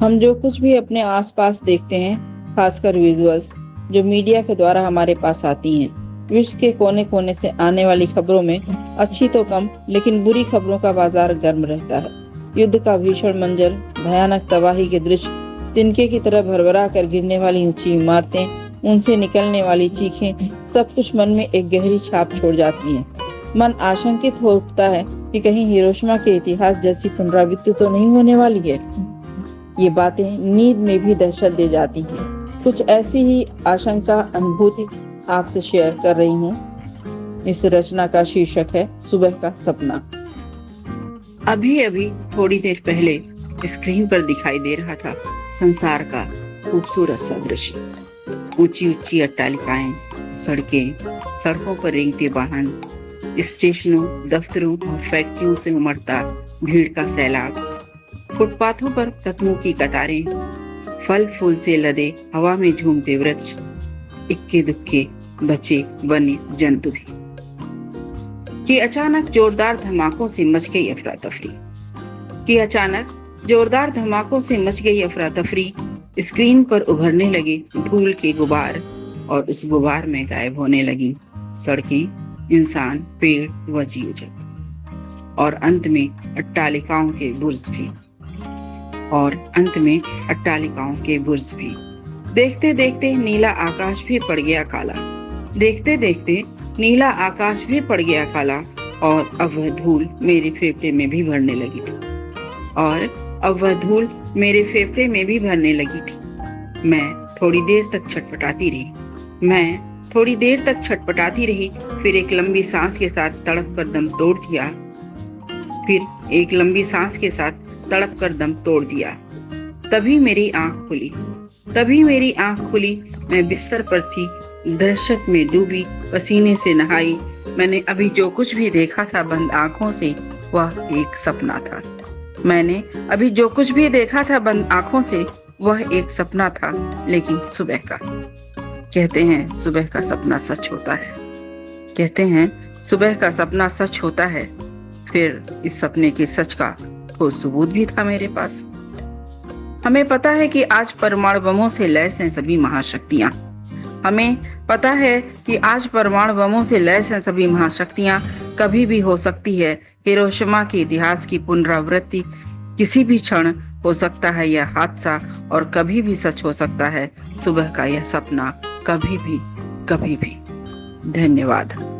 हम जो कुछ भी अपने आसपास देखते हैं, खासकर विजुअल्स जो मीडिया के द्वारा हमारे पास आती हैं, विश्व के कोने कोने से आने वाली खबरों में अच्छी तो कम लेकिन बुरी खबरों का बाजार गर्म रहता है। युद्ध का भीषण मंजर, भयानक तबाही के दृश्य, तिनके की तरह भरभरा कर गिरने वाली ऊंची इमारतें, उनसे निकलने वाली चीखें, सब कुछ मन में एक गहरी छाप छोड़ जाती हैं। मन आशंकित हो उठता है कि कहीं हिरोशिमा के इतिहास जैसी पुनरावृत्ति तो नहीं होने वाली है। ये बातें नींद में भी दहशत दे जाती हैं। कुछ ऐसी ही आशंका अनुभूति आपसे शेयर कर रही हूँ। इस रचना का शीर्षक है सुबह का सपना। अभी अभी थोड़ी देर पहले स्क्रीन पर दिखाई दे रहा था संसार का खूबसूरत सा दृश्य। ऊंची ऊंची अट्टालिकाएं, सड़कें, सड़कों पर रेंगते वाहन, स्टेशनों, दफ्तरों और फैक्ट्रियों से उमड़ता भीड़ का सैलाब, फुटपाथों पर कदमों की कतारें, फल फूल से लदे हवा में झूमते वृक्ष, इक्के दुक्के बचे वन्य जंतु भी। कि अचानक जोरदार धमाकों से मच गई अफरा तफरी। स्क्रीन पर उभरने लगे धूल के गुबार और उस गुबार में गायब होने लगी सड़कें, इंसान, पेड़ व जीव जंतु और अंत में अट्टालिकाओं के बुर्ज भी। देखते देखते नीला आकाश भी पड़ गया काला और अब वह धूल मेरे फेफड़े में भी भरने लगी थी। मैं थोड़ी देर तक छटपटाती रही, फिर एक लंबी सांस के साथ तड़प कर दम तोड़ दिया। तभी मेरी आंख खुली। मैं बिस्तर पर थी, दहशत में डूबी, पसीने से नहाई। मैंने अभी जो कुछ भी देखा था बंद आंखों से, वह एक सपना था, लेकिन सुबह का। कहते हैं सुबह का सच होता है। फिर इस सपने के सच का ठोस सबूत भी था मेरे पास। हमें पता है कि आज परमाणु बमों से लैस हैं सभी महाशक्तियां। कभी भी हो सकती है हिरोशिमा के इतिहास की पुनरावृत्ति, किसी भी क्षण हो सकता है यह हादसा, और कभी भी सच हो सकता है सुबह का यह सपना। कभी भी। धन्यवाद।